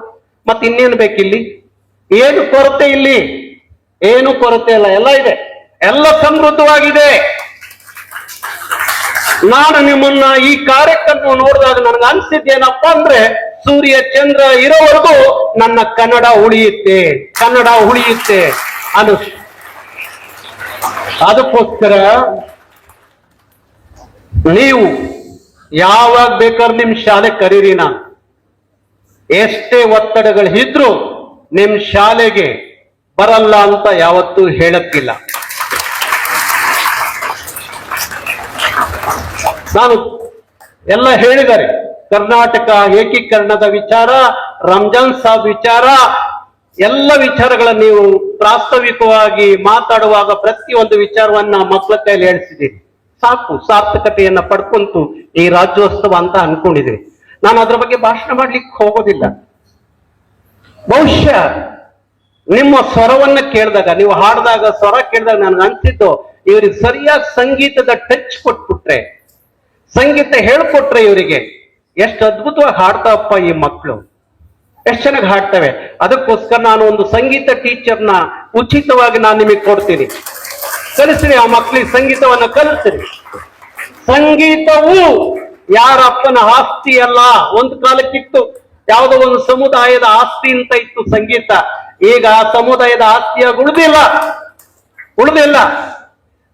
ಮತ್ತೆ ಇನ್ನೇನು ಬೇಕಿಲ್ಲಿ? ಏನು ಕೊರತೆ ಇಲ್ಲಿ? ಏನು ಕೊರತೆ ಇಲ್ಲ, ಎಲ್ಲ ಇದೆ, ಎಲ್ಲ ಸಮೃದ್ಧವಾಗಿದೆ. ನಾನು ನಿಮ್ಮನ್ನ ಈ ಕಾರ್ಯಕ್ರಮ ನೋಡಿದಾಗ ನನಗೆ ಅನ್ಸಿದ್ದೇನಪ್ಪ ಅಂದ್ರೆ, ಸೂರ್ಯ ಚಂದ್ರ ಇರೋವರೆಗೂ ನನ್ನ ಕನ್ನಡ ಉಳಿಯುತ್ತೆ ಅದಕ್ಕೋಸ್ಕರ ನೀವು ಯಾವಾಗ ಬೇಕಾದ್ರೆ ನಿಮ್ ಶಾಲೆ ಕರೀರಿ. ನಾನು ಎಷ್ಟೇ ಒತ್ತಡಗಳು ಇದ್ರು ನಿಮ್ ಶಾಲೆಗೆ ಬರಲ್ಲ ಅಂತ ಯಾವತ್ತೂ ಹೇಳಕ್ಕಿಲ್ಲ. ನಾನು ಎಲ್ಲ ಹೇಳಿದ್ದಾರೆ. ಕರ್ನಾಟಕ ಏಕೀಕರಣದ ವಿಚಾರ, ರಂಜಾನ್ ಸಾಬ್ ವಿಚಾರ, ಎಲ್ಲ ವಿಚಾರಗಳನ್ನ ನೀವು ಪ್ರಾಸ್ತಾವಿಕವಾಗಿ ಮಾತಾಡುವಾಗ ಪ್ರತಿಯೊಂದು ವಿಚಾರವನ್ನ ಮಕ್ಕಳ ಕೈಲಿ ಹೇಳಿಸಿದ್ದೀರಿ. ಸಾಕು, ಸಾರ್ಥಕತೆಯನ್ನ ಪಡ್ಕೊಂತು ಈ ರಾಜ್ಯೋತ್ಸವ ಅಂತ ಅನ್ಕೊಂಡಿದ್ದೀನಿ. ನಾನು ಅದ್ರ ಬಗ್ಗೆ ಭಾಷಣ ಮಾಡ್ಲಿಕ್ಕೆ ಹೋಗೋದಿಲ್ಲ. ಬಹುಶಃ ನಿಮ್ಮ ಸ್ವರವನ್ನ ಕೇಳಿದಾಗ, ನೀವು ಹಾಡಿದಾಗ ಸ್ವರ ಕೇಳಿದಾಗ ನನಗೆ ಅನ್ಸಿದ್ದು, ಇವ್ರಿಗೆ ಸರಿಯಾಗಿ ಸಂಗೀತದ ಟಚ್ ಕೊಟ್ಬಿಟ್ರೆ, ಸಂಗೀತ ಹೇಳ್ಕೊಟ್ರೆ ಇವರಿಗೆ ಎಷ್ಟು ಅದ್ಭುತವಾಗಿ ಹಾಡ್ತಾವಪ್ಪ ಈ ಮಕ್ಕಳು, ಎಷ್ಟು ಚೆನ್ನಾಗಿ ಹಾಡ್ತವೆ. ಅದಕ್ಕೋಸ್ಕರ ನಾನು ಒಂದು ಸಂಗೀತ ಟೀಚರ್ನ ಉಚಿತವಾಗಿ ನಾನು ನಿಮಗೆ ಕೊಡ್ತೀನಿ. ಕಲಿಸ್ರಿ, ಆ ಮಕ್ಕಳಿಗೆ ಸಂಗೀತವನ್ನ ಕಲಿಸ್ರಿ. ಸಂಗೀತವು ಯಾರ ಅಪ್ಪನ ಆಸ್ತಿ ಅಲ್ಲ. ಒಂದು ಕಾಲಕ್ಕಿತ್ತು ಯಾವುದೋ ಒಂದು ಸಮುದಾಯದ ಆಸ್ತಿ ಅಂತ ಇತ್ತು ಸಂಗೀತ. ಈಗ ಆ ಸಮುದಾಯದ ಆಸ್ತಿಯಾಗಿ ಉಳಿದಿಲ್ಲ.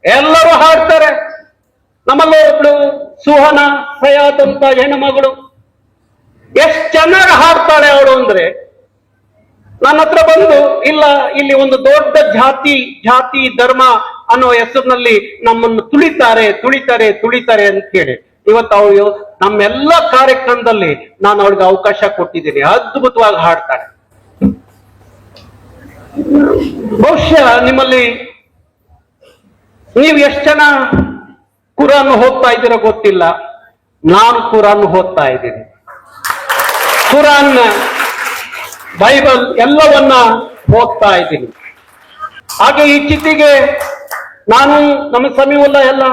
ಎಲ್ಲರೂ ಹಾಡ್ತಾರೆ. ನಮ್ಮಲ್ಲೇ ಒಬ್ಳು ಸುಹನ ಸಯಾತ್ ಅಂತ ಹೆಣ್ಣು ಮಗಳು ಎಷ್ಟು ಚೆನ್ನಾಗಿ ಹಾಡ್ತಾಳೆ ಅವಳು ಅಂದ್ರೆ, ನನ್ನ ಹತ್ರ ಬಂದು, ಇಲ್ಲ ಇಲ್ಲಿ ಒಂದು ದೊಡ್ಡ ಜಾತಿ ಧರ್ಮ ಅನ್ನೋ ಹೆಸರಿನಲ್ಲಿ ನಮ್ಮನ್ನು ತುಳಿತಾರೆ ಅಂತ ಹೇಳಿ ಇವತ್ತು ಅವಳು ನಮ್ಮೆಲ್ಲ ಕಾರ್ಯಕ್ರಮದಲ್ಲಿ ನಾನು ಅವಳಿಗೆ ಅವಕಾಶ ಕೊಟ್ಟಿದ್ದೀನಿ. ಅದ್ಭುತವಾಗಿ ಹಾಡ್ತಾಳೆ. ಬಹುಶಃ ನಿಮ್ಮಲ್ಲಿ ನೀವು ಎಷ್ಟು ಜನ ಕುರಾನ್ ಓದ್ತಾ ಇದ್ದೀರೋ ಗೊತ್ತಿಲ್ಲ. ನಾನು ಕುರಾನ್ ಓದ್ತಾ ಇದ್ದೀನಿ. ಕುರಾನ್, ಬೈಬಲ್ ಎಲ್ಲವನ್ನ ಓದ್ತಾ ಇದ್ದೀನಿ. ಹಾಗೆ ಇತ್ತೀಚೆಗೆ ನಾನು ನಮ್ಮ ಸಮೀಪಲ್ಲ ಎಲ್ಲ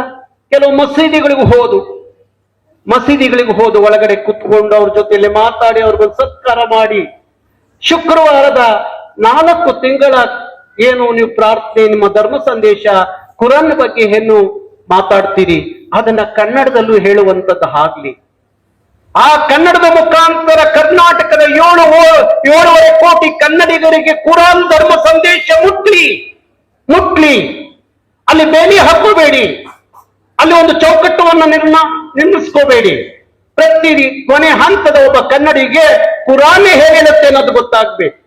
ಕೆಲವು ಮಸೀದಿಗಳಿಗೆ ಹೋದು ಒಳಗಡೆ ಕುತ್ಕೊಂಡು ಅವ್ರ ಜೊತೆಯಲ್ಲಿ ಮಾತಾಡಿ ಅವ್ರಿಗೊಂದು ಸತ್ಕಾರ ಮಾಡಿ, ಶುಕ್ರವಾರದ 4 ತಿಂಗಳ ಏನು ನೀವು ಪ್ರಾರ್ಥನೆ, ನಿಮ್ಮ ಧರ್ಮ ಸಂದೇಶ, ಕುರಾನ್ ಬಗ್ಗೆ ಏನು ಮಾತಾಡ್ತೀರಿ ಅದನ್ನ ಕನ್ನಡದಲ್ಲೂ ಹೇಳುವಂತದ್ದು ಆಗ್ಲಿ. ಆ ಕನ್ನಡದ ಮುಖಾಂತರ ಕರ್ನಾಟಕದ 7.5 ಕೋಟಿ ಕನ್ನಡಿಗರಿಗೆ ಕುರಾನ್ ಧರ್ಮ ಸಂದೇಶ ಮುಟ್ಲಿ. ಅಲ್ಲಿ ಬೇಲಿ ಹಾಕೋಬೇಡಿ, ಅಲ್ಲಿ ಒಂದು ಚೌಕಟ್ಟವನ್ನು ನಿರ್ಮಿಸ್ಕೋಬೇಡಿ. ಪ್ರತಿ ಕೊನೆ ಹಂತದ ಒಬ್ಬ ಕನ್ನಡಿಗೆ ಕುರಾನ್ ಹೇಳುತ್ತೆ ಅನ್ನೋದು ಗೊತ್ತಾಗ್ಬೇಕು.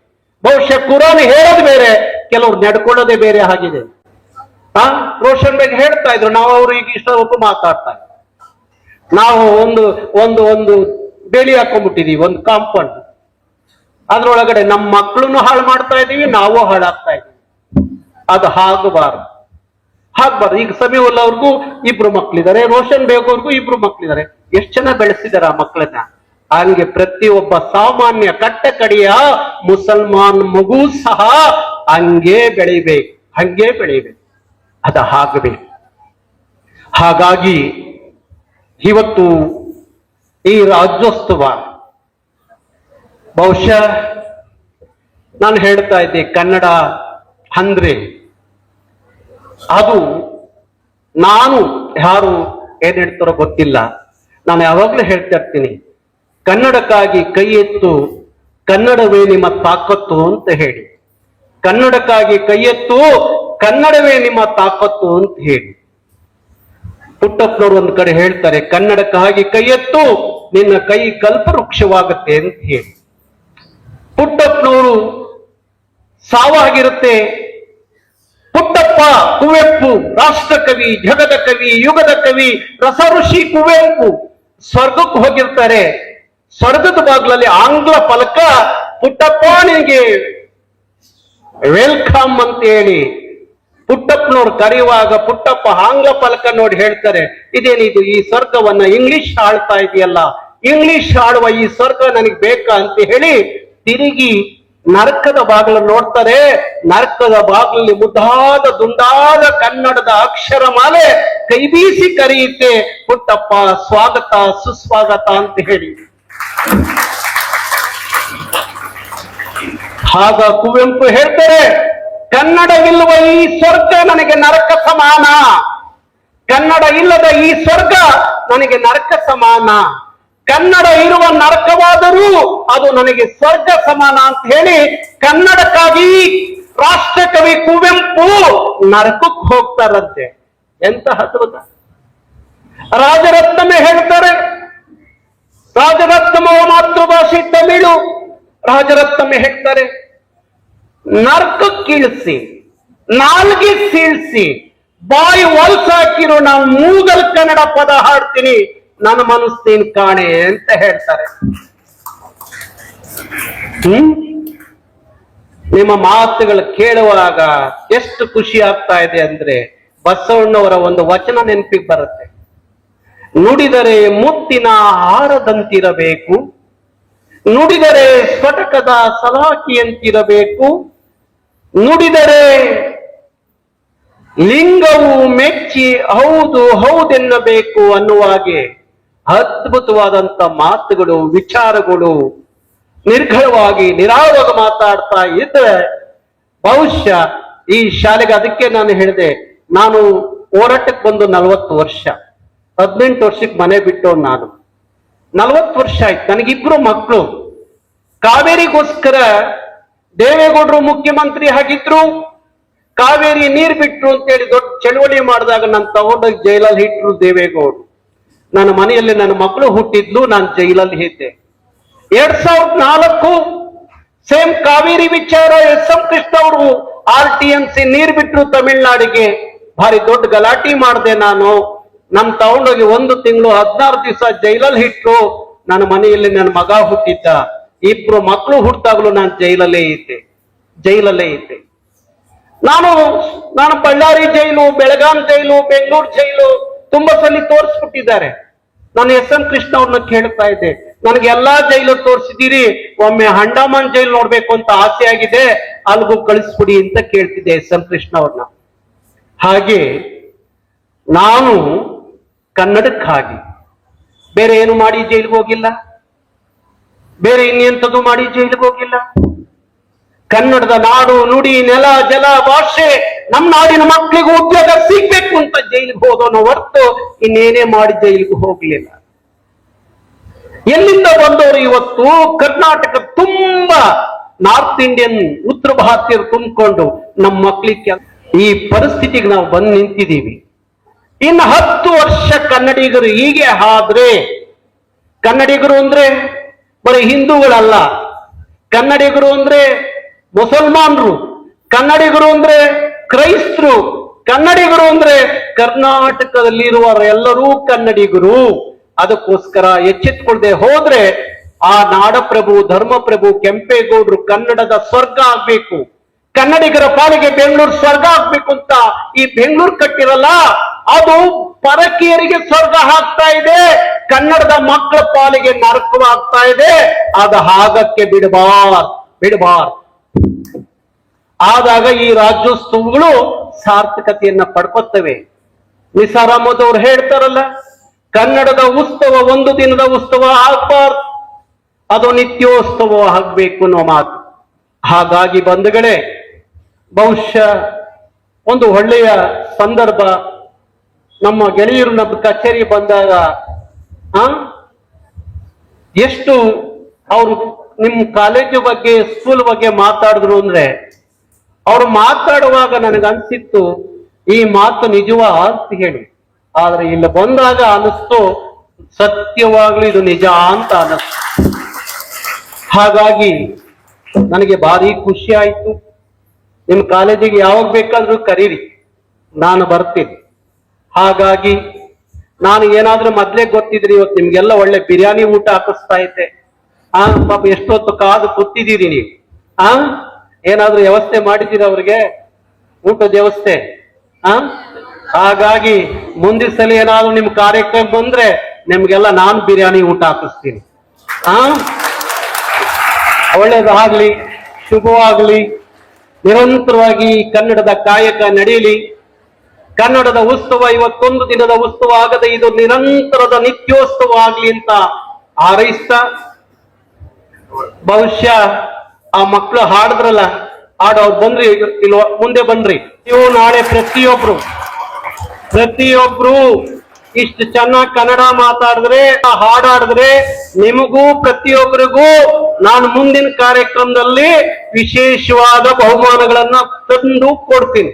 ಬಹುಶಃ ಕುರಾನ್ ಹೇಳೋದು ಬೇರೆ, ಕೆಲವ್ರು ನಡ್ಕೊಳ್ಳೋದೇ ಬೇರೆ ಆಗಿದೆ. ರೋಷನ್ ಬೇಗ್ ಹೇಳ್ತಾ ಇದ್ರು, ನಾವು ಅವರು ಈಗ ಇಷ್ಟೊತ್ತು ಮಾತಾಡ್ತಾ ಇದ್ರು, ನಾವು ಒಂದು ಬೇಲಿ ಹಾಕೊಂಡ್ಬಿಟ್ಟಿದೀವಿ, ಒಂದು ಕಾಂಪೌಂಡ್. ಅದ್ರೊಳಗಡೆ ನಮ್ಮ ಮಕ್ಕಳನ್ನು ಹಾಳು ಮಾಡ್ತಾ ಇದೀವಿ, ನಾವು ಹಾಳಾಗ್ತಾ ಇದೀವಿ. ಅದು ಆಗಬಾರದು. ಹಾಕ್ಬಾರ್ದು. ಈಗ ಸಮೀವುಲ್ಲಾ ಅವ್ರಿಗೂ ಇಬ್ರು ಮಕ್ಳಿದ್ದಾರೆ, ರೋಷನ್ ಬೇಗ್ ಅವ್ರಿಗೂ ಇಬ್ರು ಮಕ್ಳಿದ್ದಾರೆ. ಎಷ್ಟು ಚೆನ್ನಾಗಿ ಬೆಳೆಸಿದಾರೆ ಆ ಮಕ್ಕಳನ್ನ. ಹಂಗೆ ಪ್ರತಿಯೊಬ್ಬ ಸಾಮಾನ್ಯ ಕಟ್ಟ ಕಡೆಯ ಮುಸಲ್ಮಾನ್ ಮಗು ಸಹ ಹಂಗೆ ಬೆಳಿಬೇಕು, ಹಂಗೆ ಬೆಳಿಬೇಕು, ಅದ ಆಗಬೇಕು. ಹಾಗಾಗಿ ಇವತ್ತು ಈ ರಾಜ್ಯೋತ್ಸವ ಬಹುಶಃ ನಾನು ಹೇಳ್ತಾ ಇದ್ದೆ, ಕನ್ನಡ ಅಂದ್ರೆ ಅದು ನಾನು ಯಾರು ಏನ್ ಹೇಳ್ತಾರೋ ಗೊತ್ತಿಲ್ಲ, ನಾನು ಯಾವಾಗ್ಲೂ ಹೇಳ್ತಾ ಇರ್ತೀನಿ, ಕನ್ನಡಕ್ಕಾಗಿ ಕೈ ಎತ್ತು, ಕನ್ನಡವೇ ನಿಮ್ಮ ತಾಕತ್ತು ಅಂತ ಹೇಳಿ. ಕನ್ನಡಕ್ಕಾಗಿ ಕೈ ಎತ್ತು, ಕನ್ನಡವೇ ನಿಮ್ಮ ತಾಕತ್ತು ಅಂತ ಹೇಳಿ. ಪುಟ್ಟಪ್ಪನವರು ಒಂದ್ ಕಡೆ ಹೇಳ್ತಾರೆ, ಕನ್ನಡಕ್ಕಾಗಿ ಕೈ ಎತ್ತು, ನಿನ್ನ ಕೈ ಕಲ್ಪವೃಕ್ಷವಾಗುತ್ತೆ ಅಂತ ಹೇಳಿ. ಪುಟ್ಟಪ್ಪನವರು ಸಾವಾಗಿರುತ್ತೆ. ಪುಟ್ಟಪ್ಪ ಕುವೆಂಪು ರಾಷ್ಟ್ರಕವಿ, ಜಗದ ಕವಿ, ಯುಗದ ಕವಿ, ರಸಋಷಿ ಕುವೆಂಪು ಸ್ವರ್ಗಕ್ಕೆ ಹೋಗಿರ್ತಾರೆ. ಸ್ವರ್ಗದ ಬಾಗ್ಲಲ್ಲಿ ಆಂಗ್ಲ ಫಲಕ ಪುಟ್ಟಪ್ಪನಿಗೆ ವೆಲ್ಕಮ್ ಅಂತ ಹೇಳಿ ಪುಟ್ಟಪ್ಪನವ್ರು ಕರೆಯುವಾಗ ಪುಟ್ಟಪ್ಪ ಆಂಗ್ಲ ಫಲಕ ನೋಡಿ ಹೇಳ್ತಾರೆ, ಇದೇನಿದು, ಈ ಸ್ವರ್ಗವನ್ನ ಇಂಗ್ಲಿಷ್ ಆಳ್ತಾ ಇದೆಯಲ್ಲ, ಇಂಗ್ಲಿಷ್ ಆಳುವ ಈ ಸ್ವರ್ಗ ನನಗೆ ಬೇಕಾ ಅಂತ ಹೇಳಿ ತಿರುಗಿ ನರಕದ ಬಾಗಿಲು ನೋಡ್ತಾರೆ. ನರಕದ ಬಾಗಿಲಲ್ಲಿ ಮುದ್ದಾದ ದುಂಡಾದ ಕನ್ನಡದ ಅಕ್ಷರಮಾಲೆ ಕೈ ಬೀಸಿ ಕರೆಯುತ್ತೆ, ಪುಟ್ಟಪ್ಪ ಸ್ವಾಗತ ಸುಸ್ವಾಗತ ಅಂತ ಹೇಳಿ. ಆಗ ಕುವೆಂಪು ಹೇಳ್ತಾರೆ, ಕನ್ನಡವಿಲ್ಲವ ಈ ಸ್ವರ್ಗ ನನಗೆ ನರಕ ಸಮಾನ, ಕನ್ನಡ ಇಲ್ಲದ ಈ ಸ್ವರ್ಗ ನನಗೆ ನರಕ ಸಮಾನ, ಕನ್ನಡ ಇರುವ ನರಕವಾದರೂ ಅದು ನನಗೆ ಸ್ವರ್ಗ ಸಮಾನ ಅಂತ ಹೇಳಿ ಕನ್ನಡಕ್ಕಾಗಿ ರಾಷ್ಟ್ರಕವಿ ಕುವೆಂಪು ನರಕಕ್ಕೆ ಹೋಗ್ತಾರಂತೆ. ಎಂತ ಅದ್ಭುತ. ರಾಜರತ್ನಮೇ ಹೇಳ್ತಾರೆ, ರಾಜರತ್ನಮ ಮಾತೃಭಾಷೆ ತಮಿಳು. ರಾಜರತ್ನಮೇ ಹೇಳ್ತಾರೆ, ನರ್ಕಕ್ಕಿಳಿಸಿ, ನಾಲ್ಗೆ ಸೀಳ್ಸಿ, ಬಾಯಿ ಹೊಲ್ಸಾಕಿರೋ ನಾನು ಮೂಗಲ್ ಕನ್ನಡ ಪದ ಹಾಡ್ತೀನಿ, ನನ್ನ ಮನಸ್ಸಿನ ಕಾಣೆ ಅಂತ ಹೇಳ್ತಾರೆ. ನಿಮ್ಮ ಮಾತುಗಳು ಕೇಳುವಾಗ ಎಷ್ಟು ಖುಷಿ ಆಗ್ತಾ ಇದೆ ಅಂದ್ರೆ, ಬಸವಣ್ಣವರ ಒಂದು ವಚನ ನೆನಪಿಗೆ ಬರುತ್ತೆ, ನುಡಿದರೆ ಮುತ್ತಿನ ಹಾರದಂತಿರಬೇಕು, ನುಡಿದರೆ ಸ್ಫಟಕದ ಸಲಾಕಿಯಂತಿರಬೇಕು, ನುಡಿದರೆ ಲಿಂಗವು ಮೆಚ್ಚಿ ಹೌದು ಹೌದೆನ್ನಬೇಕು ಅನ್ನುವಾಗೆ ಅದ್ಭುತವಾದಂತ ಮಾತುಗಳು, ವಿಚಾರಗಳು ನಿರ್ಘಳವಾಗಿ ನಿರಾಳವಾಗಿ ಮಾತಾಡ್ತಾ ಇದ್ರೆ ಬಹುಶಃ ಈ ಶಾಲೆಗೆ, ಅದಕ್ಕೆ ನಾನು ಹೇಳಿದೆ, ನಾನು ಹೋರಾಟಕ್ಕೆ ಬಂದು 40 ವರ್ಷ, 18 ವರ್ಷಕ್ಕೆ ಮನೆ ಬಿಟ್ಟು ನಾನು 40 ವರ್ಷ ಆಯ್ತು. ನನಗಿಬ್ರು ಮಕ್ಕಳು. ಕಾವೇರಿಗೋಸ್ಕರ ದೇವೇಗೌಡರು ಮುಖ್ಯಮಂತ್ರಿ ಆಗಿದ್ರು, ಕಾವೇರಿ ನೀರ್ ಬಿಟ್ರು ಅಂತೇಳಿ ದೊಡ್ಡ ಚಳವಳಿ ಮಾಡಿದಾಗ ನಾನು ತಗೊಂಡೋಗಿ ಜೈಲಲ್ಲಿ ಇಟ್ರು ದೇವೇಗೌಡರು. ನನ್ನ ಮನೆಯಲ್ಲಿ ನನ್ನ ಮಕ್ಕಳು ಹುಟ್ಟಿದ್ಲು, ನಾನು ಜೈಲಲ್ಲಿ ಇದ್ದೆ. 2004 ಸೇಮ್ ಕಾವೇರಿ ವಿಚಾರ, ಎಸ್.ಎಂ. ಕೃಷ್ಣ ಅವರು RTMC ನೀರ್ ಬಿಟ್ರು ತಮಿಳ್ನಾಡಿಗೆ, ಭಾರಿ ದೊಡ್ಡ ಗಲಾಟೆ ಮಾಡಿದೆ ನಾನು. ನನ್ ತಗೊಂಡೋಗಿ 1 ತಿಂಗಳು 16 ದಿವಸ ಜೈಲಲ್ಲಿ ಇಟ್ರು. ನನ್ನ ಮನೆಯಲ್ಲಿ ನನ್ನ ಮಗ ಹುಟ್ಟಿದ್ದ, ಇಬ್ರು ಮಕ್ಕಳು ಹುಟ್ಟಾಗ್ಲು ನಾನು ಜೈಲಲ್ಲೇ ಇದ್ದೆ. ನಾನು ಬಳ್ಳಾರಿ ಜೈಲು, ಬೆಳಗಾಂ ಜೈಲು, ಬೆಂಗಳೂರು ಜೈಲು ತುಂಬಾ ಸಲ ತೋರಿಸ್ಬಿಟ್ಟಿದ್ದಾರೆ. ನಾನು ಎಸ್.ಎಂ. ಕೃಷ್ಣ ಅವ್ರನ್ನ ಕೇಳ್ತಾ ಇದ್ದೆ, ನನಗೆ ಎಲ್ಲಾ ಜೈಲು ತೋರಿಸಿದ್ದೀರಿ, ಒಮ್ಮೆ ಅಂಡಮಾನ್ ಜೈಲು ನೋಡ್ಬೇಕು ಅಂತ ಆಸೆ ಆಗಿದೆ, ಅಲ್ಗೂ ಕಳಿಸ್ಬಿಡಿ ಅಂತ ಕೇಳ್ತಿದ್ದೆ ಎಸ್.ಎಂ. ಕೃಷ್ಣ ಅವ್ರನ್ನ. ಹಾಗೆ ನಾನು ಕನ್ನಡಕ್ಕಾಗಿ ಬೇರೆ ಏನು ಮಾಡಿ ಜೈಲಿಗೆ ಹೋಗಿಲ್ಲ, ಬೇರೆ ಇನ್ನೆಂಥದ್ದು ಮಾಡಿ ಜೈಲಿಗೆ ಹೋಗಿಲ್ಲ. ಕನ್ನಡದ ನಾಡು, ನುಡಿ, ನೆಲ, ಜಲ, ಭಾಷೆ, ನಮ್ಮ ನಾಡಿನ ಮಕ್ಕಳಿಗೂ ಉದ್ಯೋಗ ಸಿಗ್ಬೇಕು ಅಂತ ಜೈಲಿಗೆ ಹೋಗೋಣ ಹೊರತು ಇನ್ನೇನೇ ಮಾಡಿ ಜೈಲಿಗೆ ಹೋಗ್ಲಿಲ್ಲ. ಎಲ್ಲಿಂದ ಬಂದವರು ಇವತ್ತು ಕರ್ನಾಟಕ ತುಂಬಾ ನಾರ್ತ್ ಇಂಡಿಯನ್, ಉತ್ತರ ಭಾರತೀಯರು ತುಂಬಿಕೊಂಡು ನಮ್ಮ ಮಕ್ಕಳಿಗೆ ಈ ಪರಿಸ್ಥಿತಿಗೆ ನಾವು ಬಂದು ನಿಂತಿದ್ದೀವಿ. ಇನ್ನು 10 ವರ್ಷ ಕನ್ನಡಿಗರು ಹೀಗೆ ಆದ್ರೆ, ಕನ್ನಡಿಗರು ಅಂದ್ರೆ ಬರೀ ಹಿಂದೂಗಳಲ್ಲ, ಕನ್ನಡಿಗರು ಅಂದ್ರೆ ಮುಸಲ್ಮಾನರು, ಕನ್ನಡಿಗರು ಅಂದ್ರೆ ಕ್ರೈಸ್ತರು, ಕನ್ನಡಿಗರು ಅಂದ್ರೆ ಕರ್ನಾಟಕದಲ್ಲಿರುವವರೆಲ್ಲರೂ ಕನ್ನಡಿಗರು. ಅದಕ್ಕೋಸ್ಕರ ಎಚ್ಚೆತ್ತುಕೊಳ್ಳದೆ ಹೋದ್ರೆ ಆ ನಾಡಪ್ರಭು, ಧರ್ಮಪ್ರಭು ಕೆಂಪೇಗೌಡರು ಕನ್ನಡದ ಸ್ವರ್ಗ ಆಗ್ಬೇಕು, ಕನ್ನಡಿಗರ ಪಾಲಿಗೆ ಬೆಂಗಳೂರು ಸ್ವರ್ಗ ಆಗ್ಬೇಕು ಅಂತ ಈ ಬೆಂಗಳೂರು ಕಟ್ಟಿರಲ್ಲ, ಅದು ಪರಕೀಯರಿಗೆ ಸ್ವರ್ಗ ಆಗ್ತಾ ಇದೆ, ಕನ್ನಡದ ಮಕ್ಕಳ ಪಾಲಿಗೆ ನರಕವಾಗ್ತಾ ಇದೆ. ಅದು ಹಾಗಕ್ಕೆ ಬಿಡಬಾರ್. ಆದಾಗ ಈ ರಾಜ್ಯೋತ್ಸವಗಳು ಸಾರ್ಥಕತೆಯನ್ನ ಪಡ್ಕೊತವೆ. ನಿಸಾರ್ ಅಹಮದ್ ಅವ್ರು ಹೇಳ್ತಾರಲ್ಲ, ಕನ್ನಡದ ಉತ್ಸವ ಒಂದು ದಿನದ ಉತ್ಸವ ಆಗ್ಬಾರ್ದು, ಅದು ನಿತ್ಯೋತ್ಸವ ಆಗ್ಬೇಕು ಅನ್ನೋ ಮಾತು. ಹಾಗಾಗಿ ಬಂಧುಗಳೇ, ಬಹುಶಃ ಒಂದು ಒಳ್ಳೆಯ ಸಂದರ್ಭ, ನಮ್ಮ ಗೆಳೆಯರು ನಮ್ಮ ಕಚೇರಿ ಬಂದಾಗ ಎಷ್ಟು ಅವರು ನಿಮ್ಮ ಕಾಲೇಜು ಬಗ್ಗೆ ಸ್ಕೂಲ್ ಬಗ್ಗೆ ಮಾತಾಡಿದ್ರು ಅಂದ್ರೆ, ಅವ್ರು ಮಾತಾಡುವಾಗ ನನಗನ್ಸಿತ್ತು ಈ ಮಾತು ನಿಜವಾ ಅಂತ ಹೇಳಿ. ಆದ್ರೆ ಇಲ್ಲಿ ಬಂದಾಗ ಅನಿಸ್ತು ಸತ್ಯವಾಗ್ಲೂ ಇದು ನಿಜ ಅಂತ ಅನಿಸ್ತು. ಹಾಗಾಗಿ ನನಗೆ ಭಾರಿ ಖುಷಿ ಆಯ್ತು. ನಿಮ್ಮ ಕಾಲೇಜಿಗೆ ಯಾವಾಗ ಬೇಕಾದ್ರೂ ಕರೀರಿ, ನಾನು ಬರ್ತೀನಿ. ಹಾಗಾಗಿ ನಾನು ಏನಾದ್ರೂ ಮೊದ್ಲೇ ಗೊತ್ತಿದ್ರಿ ಇವತ್ತು ನಿಮ್ಗೆಲ್ಲ ಒಳ್ಳೆ ಬಿರಿಯಾನಿ ಊಟ ಹಾಕಿಸ್ತಾ ಇದ್ದೆ. ಪಾಪ ಎಷ್ಟೊತ್ತು ಕಾದು ಕೂತಿದ್ದೀರಿ ನೀವು. ಏನಾದ್ರೂ ವ್ಯವಸ್ಥೆ ಮಾಡಿದ್ದೀರ ಅವ್ರಿಗೆ ಊಟದ ವ್ಯವಸ್ಥೆ? ಹಾಗಾಗಿ ಮುಂದಿನ ಸಲ ಏನಾದ್ರು ನಿಮ್ ಕಾರ್ಯಕ್ರಮ ಬಂದ್ರೆ ನಿಮ್ಗೆಲ್ಲ ನಾನು ಬಿರಿಯಾನಿ ಊಟ ಹಾಕಿಸ್ತೀನಿ. ಒಳ್ಳೇದಾಗ್ಲಿ, ಶುಭವಾಗ್ಲಿ, ನಿರಂತರವಾಗಿ ಕನ್ನಡದ ಕಾಯಕ ನಡೆಯಲಿ. ಕನ್ನಡದ ಉತ್ಸವ ಇವತ್ತೊಂದು ದಿನದ ಉತ್ಸವ ಆಗದೆ ಇದು ನಿರಂತರದ ನಿತ್ಯೋತ್ಸವ ಆಗ್ಲಿ ಅಂತ ಹಾರೈಸ್ತಾ, ಬಹುಶಃ ಆ ಮಕ್ಕಳು ಹಾಡಿದ್ರಲ್ಲ, ಅವ್ರು ಬಂದ್ರಿ ಇಲ್ವ, ಮುಂದೆ ಬನ್ರಿ ನೀವು. ನಾಳೆ ಪ್ರತಿಯೊಬ್ರು ಇಷ್ಟು ಚೆನ್ನಾಗಿ ಕನ್ನಡ ಮಾತಾಡಿದ್ರೆ, ಹಾಡಾಡಿದ್ರೆ ನಿಮಗೂ ಪ್ರತಿಯೊಬ್ಬರಿಗೂ ನಾನು ಮುಂದಿನ ಕಾರ್ಯಕ್ರಮದಲ್ಲಿ ವಿಶೇಷವಾದ ಬಹುಮಾನಗಳನ್ನ ತಂದು ಕೊಡ್ತೀನಿ.